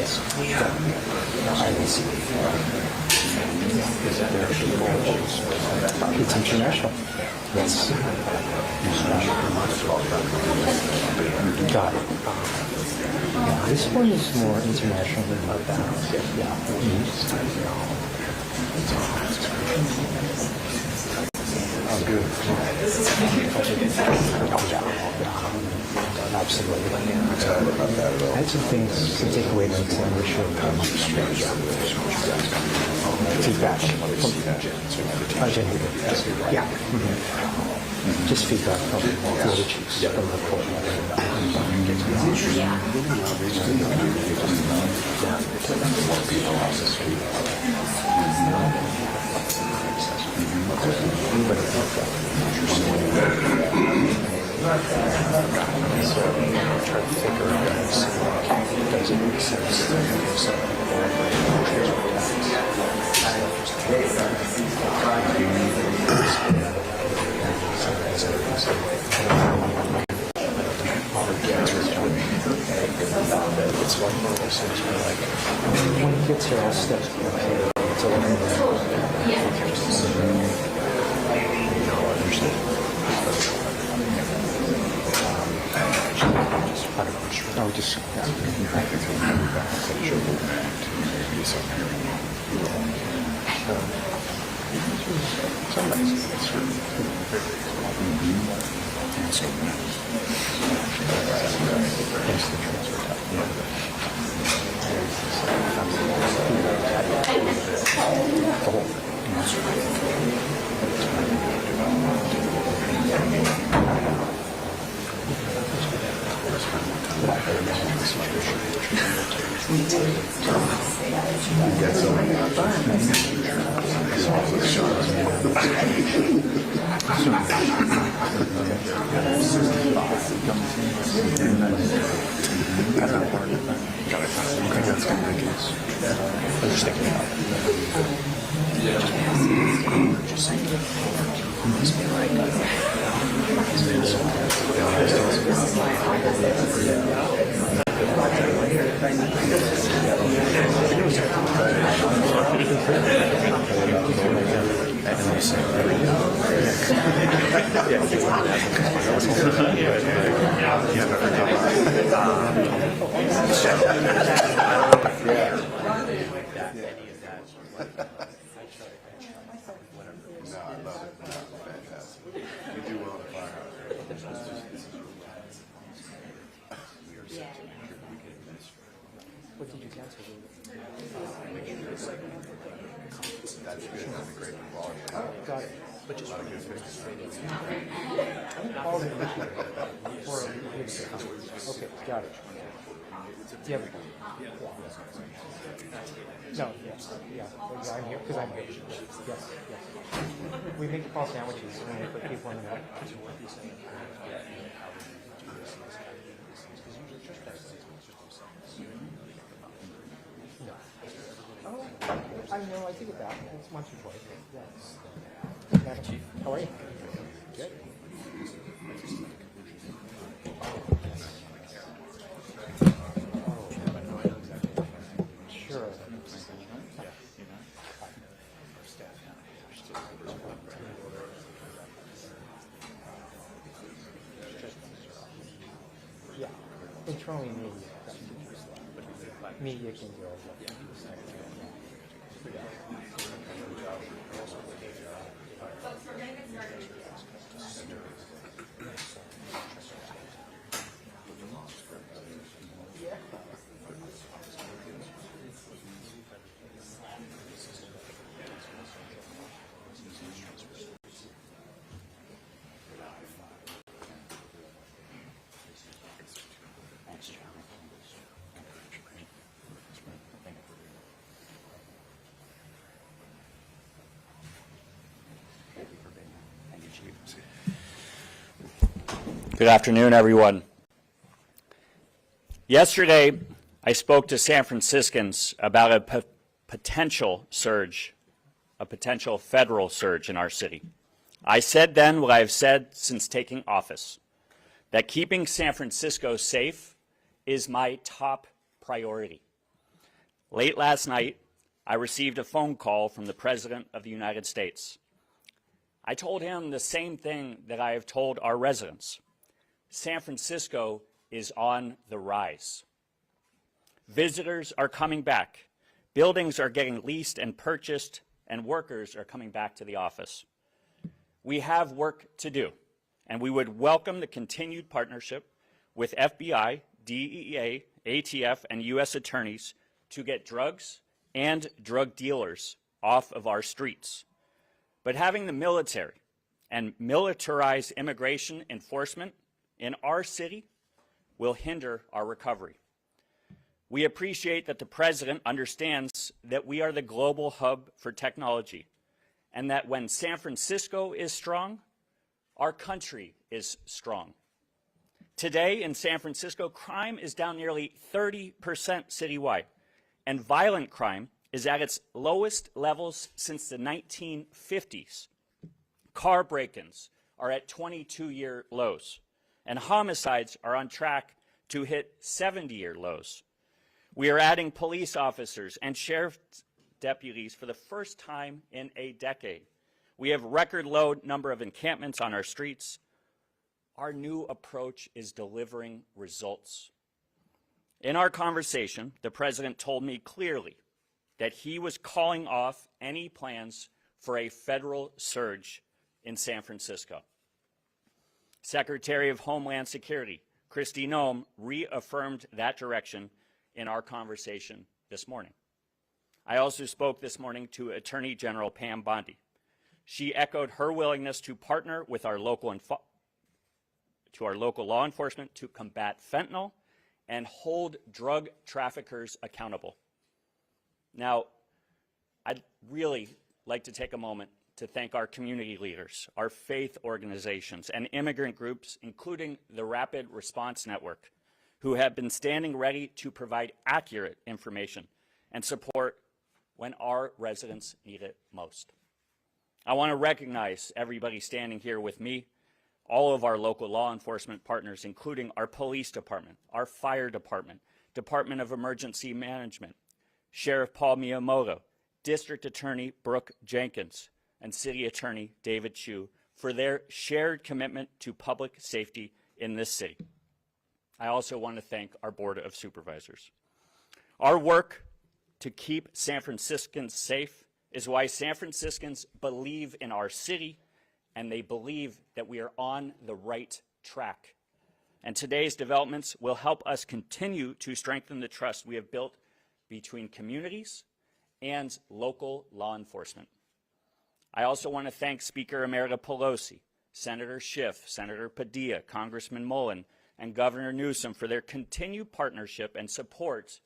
It's international. Yes. Got it. Yeah, this one is more international than that. Yeah. Oh, good. Oh, yeah. Absolutely. I had some things to take away notes on which feedback from Argentina. Yeah. Just feedback from the other chiefs from the court. It's one of those things where, like, when it gets here, I'll step to I would just, what did you cancel? Got it. But just okay, got it. Yeah. No, yes, yeah. I'm here because I'm here. Yes, yes. We make the fall sandwiches when we put people in there. Oh, I know. I think of that. It's once or twice. Yes. Chief, how are you? Good. Sure. Yeah. Internally, media can go. Good afternoon, everyone. Yesterday, I spoke to San Franciscans about a potential surge, a potential federal surge in our city. I said then what I've said since taking office, that keeping San Francisco safe is my top priority. Late last night, I received a phone call from the President of the United States. I told him the same thing that I have told our residents. San Francisco is on the rise. Visitors are coming back. Buildings are getting leased and purchased, and workers are coming back to the office. We have work to do, and we would welcome the continued partnership with FBI, DEA, ATF, and U.S. attorneys to get drugs and drug dealers off of our streets. But having the military and militarized immigration enforcement in our city will hinder our recovery. We appreciate that the President understands that we are the global hub for technology, and that when San Francisco is strong, our country is strong. Today in San Francisco, crime is down nearly 30% citywide, and violent crime is at its lowest levels since the 1950s. Car break-ins are at 22-year lows, and homicides are on track to hit 70-year lows. We are adding police officers and sheriff's deputies for the first time in a decade. We have record low number of encampments on our streets. Our new approach is delivering results. In our conversation, the President told me clearly that he was calling off any plans for a federal surge in San Francisco. Secretary of Homeland Security, Kristi Noem, reaffirmed that direction in our conversation this morning. I also spoke this morning to Attorney General Pam Bondi. She echoed her willingness to partner with our local law enforcement to combat fentanyl and hold drug traffickers accountable. Now, I'd really like to take a moment to thank our community leaders, our faith organizations, and immigrant groups, including the Rapid Response Network, who have been standing ready to provide accurate information and support when our residents need it most. I want to recognize everybody standing here with me, all of our local law enforcement partners, including our police department, our fire department, Department of Emergency Management, Sheriff Paul Miyamoto, District Attorney Brooke Jenkins, and City Attorney David Chu for their shared commitment to public safety in this city. I also want to thank our Board of Supervisors. Our work to keep San Franciscans safe is why San Franciscans believe in our city, and they believe that we are on the right track. And today's developments will help us continue to strengthen the trust we have built between communities and local law enforcement. I also want to thank Speaker Emerita Pelosi, Senator Schiff, Senator Padilla, Congressman Mullen, and Governor Newsom for their continued partnership and support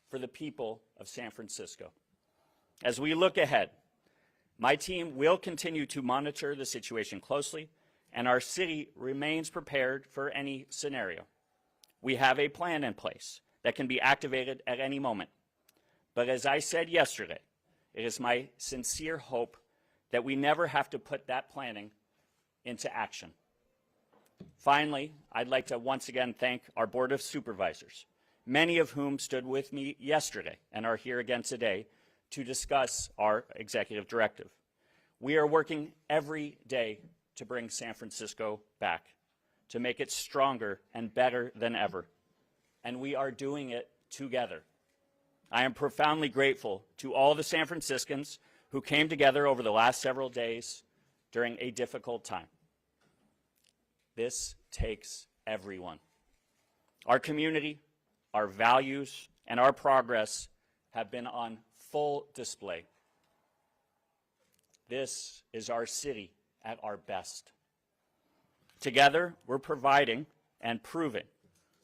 for the people of San Francisco. As we look ahead, my team will continue to monitor the situation closely, and our city remains prepared for any scenario. We have a plan in place that can be activated at any moment. But as I said yesterday, it is my sincere hope that we never have to put that planning into action. Finally, I'd like to once again thank our Board of Supervisors, many of whom stood with me yesterday and are here again today to discuss our executive directive. We are working every day to bring San Francisco back, to make it stronger and better than ever. And we are doing it together. I am profoundly grateful to all the San Franciscans who came together over the last several days during a difficult time. This takes everyone. Our community, our values, and our progress have been on full display. This is our city at our best. Together, we're providing and proving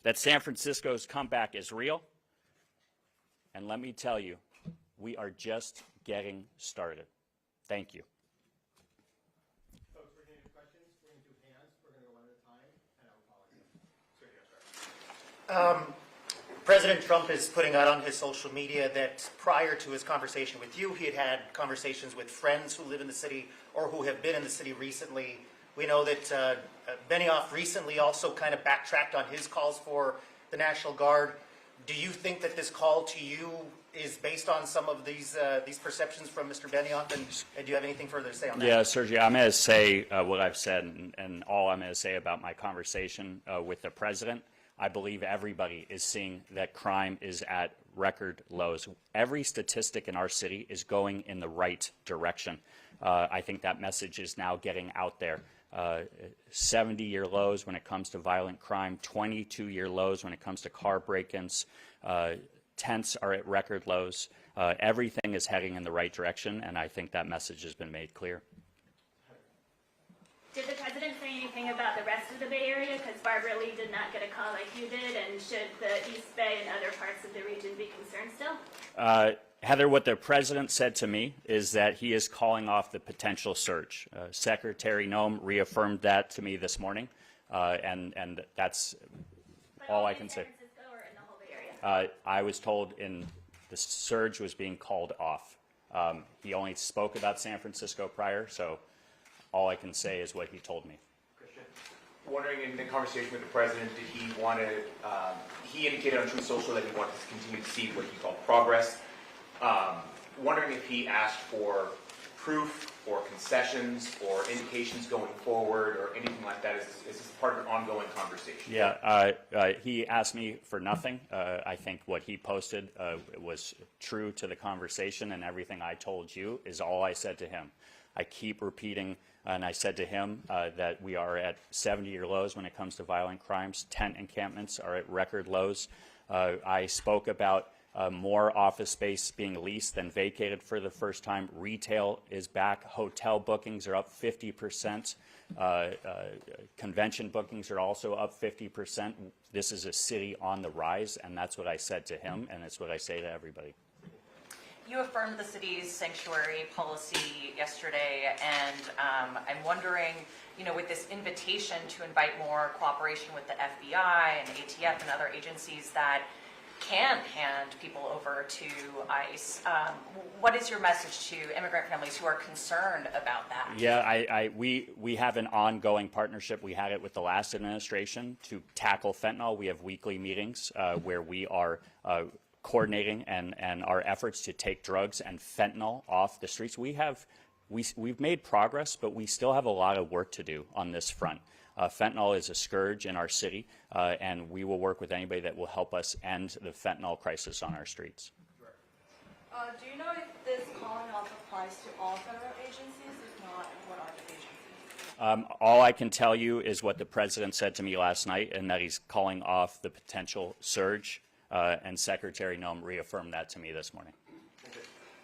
that San Francisco's comeback is real. And let me tell you, we are just getting started. Thank you. Folks, we're going to do questions. We're going to do hands. We're going to go one at a time, and I'll call it. President Trump is putting out on his social media that prior to his conversation with you, he had had conversations with friends who live in the city or who have been in the city recently. We know that Benioff recently also kind of backtracked on his calls for the National Guard. Do you think that this call to you is based on some of these perceptions from Mr. Benioff, and do you have anything further to say on that? Yeah, Sergio, I'm going to say what I've said, and all I'm going to say about my conversation with the president. I believe everybody is seeing that crime is at record lows. Every statistic in our city is going in the right direction. I think that message is now getting out there. 70-year lows when it comes to violent crime, 22-year lows when it comes to car break-ins. Tents are at record lows. Everything is heading in the right direction, and I think that message has been made clear. Did the president say anything about the rest of the Bay Area? Because Barbara Lee did not get a call like you did, and should the East Bay and other parts of the region be concerned still? Heather, what the president said to me is that he is calling off the potential surge. Secretary Noem reaffirmed that to me this morning, and that's all I can say. San Francisco or in the whole Bay Area? I was told the surge was being called off. He only spoke about San Francisco prior, so all I can say is what he told me. Christian, wondering in the conversation with the president, did he want to, he indicated on Truth Social that he wanted to continue to see what he called progress. Wondering if he asked for proof or concessions or indications going forward or anything like that. Is this part of an ongoing conversation? Yeah, he asked me for nothing. I think what he posted was true to the conversation, and everything I told you is all I said to him. I keep repeating, and I said to him that we are at 70-year lows when it comes to violent crimes. Tent encampments are at record lows. I spoke about more office space being leased than vacated for the first time. Retail is back. Hotel bookings are up 50%. Convention bookings are also up 50%. This is a city on the rise, and that's what I said to him, and it's what I say to everybody. You affirmed the city's sanctuary policy yesterday, and I'm wondering, with this invitation to invite more cooperation with the FBI and ATF and other agencies that can hand people over to ICE, what is your message to immigrant families who are concerned about that? Yeah, we have an ongoing partnership. We had it with the last administration to tackle fentanyl. We have weekly meetings where we are coordinating and our efforts to take drugs and fentanyl off the streets. We've made progress, but we still have a lot of work to do on this front. Fentanyl is a scourge in our city, and we will work with anybody that will help us end the fentanyl crisis on our streets. Do you know if this calling off applies to all federal agencies? If not, what are the agencies? All I can tell you is what the president said to me last night, and that he's calling off the potential surge, and Secretary Noem reaffirmed that to me this morning.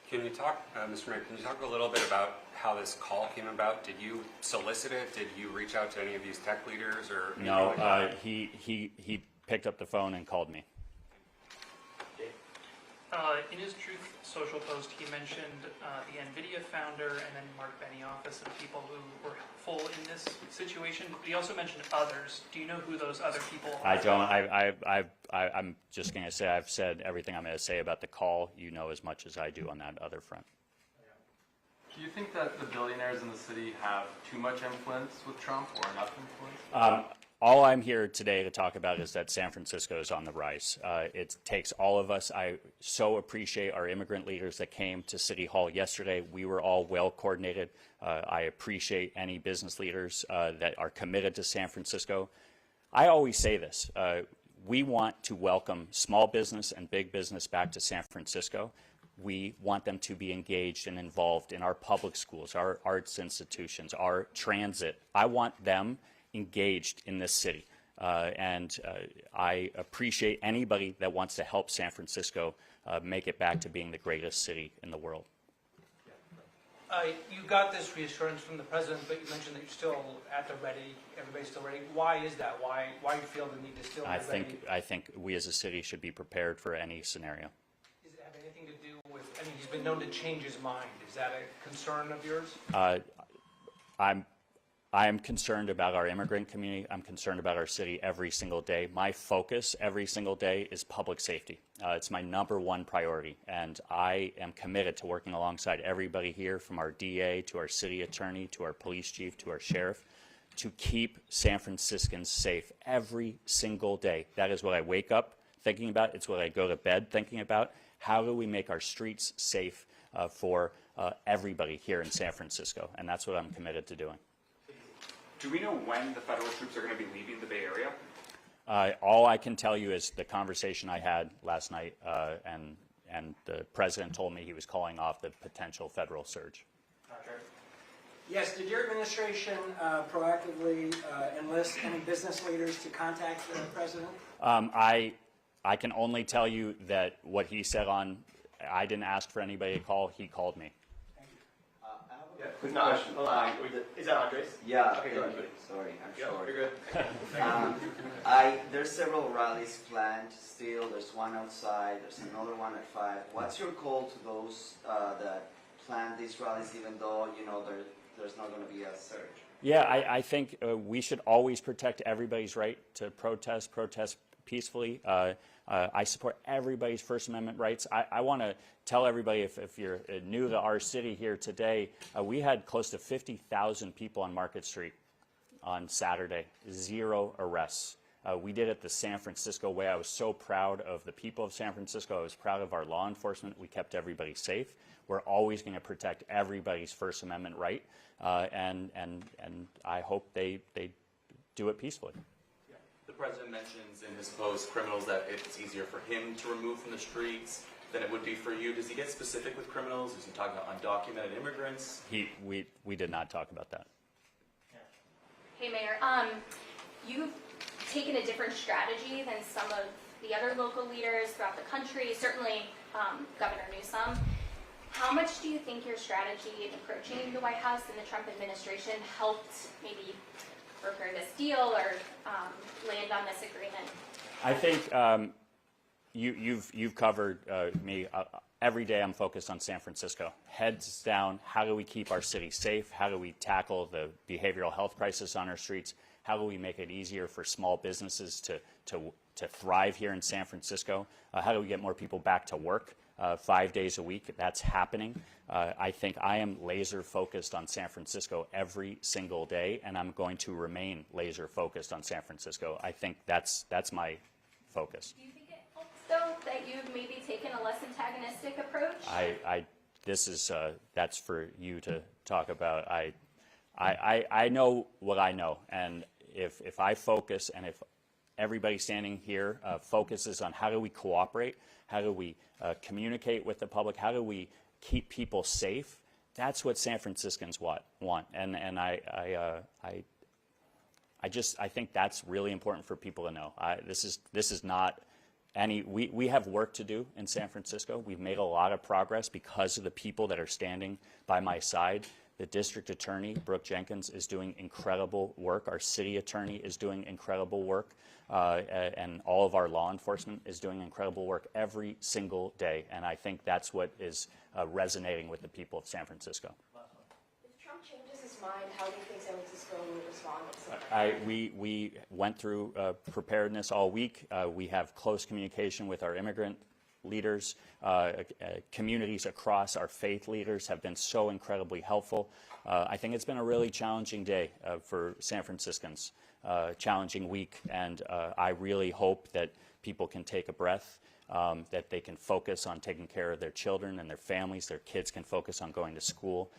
Can you talk, Mr. Mayor, can you talk a little bit about how this call came about? Did you solicit it? Did you reach out to any of these tech leaders or? No, he picked up the phone and called me. In his Truth Social post, he mentioned the NVIDIA founder and then Mark Benioff as some people who were helpful in this situation. He also mentioned others. Do you know who those other people are? I don't. I'm just going to say I've said everything I'm going to say about the call. You know as much as I do on that other front. Do you think that the billionaires in the city have too much influence with Trump or enough influence? All I'm here today to talk about is that San Francisco is on the rise. It takes all of us. I so appreciate our immigrant leaders that came to City Hall yesterday. We were all well coordinated. I appreciate any business leaders that are committed to San Francisco. I always say this. We want to welcome small business and big business back to San Francisco. We want them to be engaged and involved in our public schools, our arts institutions, our transit. I want them engaged in this city. I appreciate anybody that wants to help San Francisco make it back to being the greatest city in the world. You got this reassurance from the president, but you mentioned that you're still at the ready. Everybody's still ready. Why is that? Why do you feel the need to still be ready? I think we as a city should be prepared for any scenario. Does it have anything to do with, he's been known to change his mind. Is that a concern of yours? I am concerned about our immigrant community. I'm concerned about our city every single day. My focus every single day is public safety. It's my #1 priority, and I am committed to working alongside everybody here, from our DA to our city attorney to our police chief to our sheriff, to keep San Franciscans safe every single day. That is what I wake up thinking about. It's what I go to bed thinking about. How do we make our streets safe for everybody here in San Francisco? And that's what I'm committed to doing. Do we know when the federal troops are going to be leaving the Bay Area? All I can tell you is the conversation I had last night, and the president told me he was calling off the potential federal surge. Yes, did your administration proactively enlist any business leaders to contact the president? I can only tell you that what he said I didn't ask for anybody to call, he called me. Quick question. Is that Andres? Yeah, Okay, go ahead. sorry, I'm Yeah, short. you're good. There's several rallies planned still. There's one outside, there's another one at 5. What's your call to those that plan these rallies even though, you know, there's not going to be a surge? Yeah, I think we should always protect everybody's right to protest peacefully. I support everybody's First Amendment rights. I want to tell everybody, if you're new to our city here today, we had close to 50,000 people on Market Street on Saturday, 0 arrests. We did it the San Francisco way. I was so proud of the people of San Francisco. I was proud of our law enforcement. We kept everybody safe. We're always going to protect everybody's First Amendment right, and I hope they do it peacefully. The president mentions in his post criminals that it's easier for him to remove from the streets than it would be for you. Does he get specific with criminals? Is he talking about undocumented immigrants? We did not talk about that. Hey, Mayor. You've taken a different strategy than some of the other local leaders throughout the country, certainly Governor Newsom. How much do you think your strategy in approaching the White House and the Trump administration helped maybe broker this deal or land on this agreement? I think you've covered me. Every day I'm focused on San Francisco. Heads down, how do we keep our city safe? How do we tackle the behavioral health crisis on our streets? How do we make it easier for small businesses to thrive here in San Francisco? How do we get more people back to work 5 days a week? That's happening. I think I am laser focused on San Francisco every single day, and I'm going to remain laser focused on San Francisco. I think that's my focus. Do you think it helps, though, that you've maybe taken a less antagonistic approach? That's for you to talk about. I know what I know, and if I focus, and if everybody standing here focuses on how do we cooperate, how do we communicate with the public, how do we keep people safe, that's what San Franciscans want. And I think that's really important for people to know. This is not any, we have work to do in San Francisco. We've made a lot of progress because of the people that are standing by my side. The district attorney, Brooke Jenkins, is doing incredible work. Our city attorney is doing incredible work. And all of our law enforcement is doing incredible work every single day. And I think that's what is resonating with the people of San Francisco. If Trump changes his mind, how do you think San Francisco will respond? We went through preparedness all week. We have close communication with our immigrant leaders. Communities across our faith leaders have been so incredibly helpful. I think it's been a really challenging day for San Franciscans, challenging week, and I really hope that people can take a breath, that they can focus on taking care of their children and their families, their kids can focus on going to school.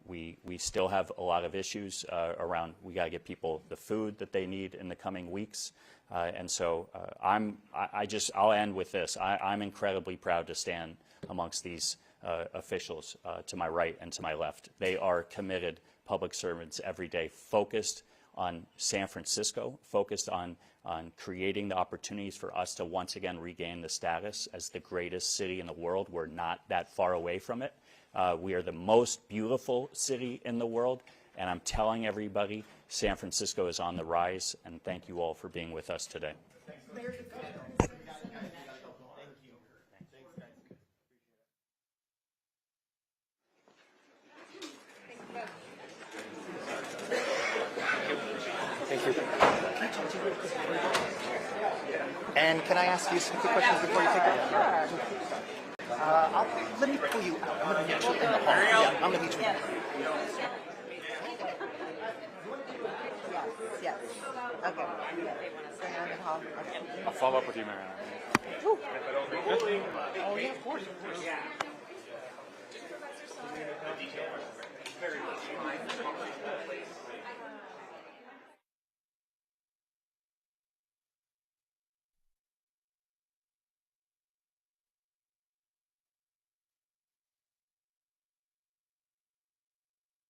We still have a lot of issues around, we got to get people the food that they need in the coming weeks. And so I'll end with this. I'm incredibly proud to stand amongst these officials to my right and to my left. They are committed public servants every day, focused on San Francisco, focused on creating the opportunities for us to once again regain the status as the greatest city in the world. We're not that far away from it. We are the most beautiful city in the world. And I'm telling everybody, San Francisco is on the rise, and thank you all for being with us today. Thank you. And can I ask you some quick questions before you take it? Let me pull you out. I'm going to meet you in the hall. Yeah, I'm going to meet you. Yes. Okay. I'll follow up with you, Mariana. Oh, yeah, of course, of course. Yeah. The detail. Very much.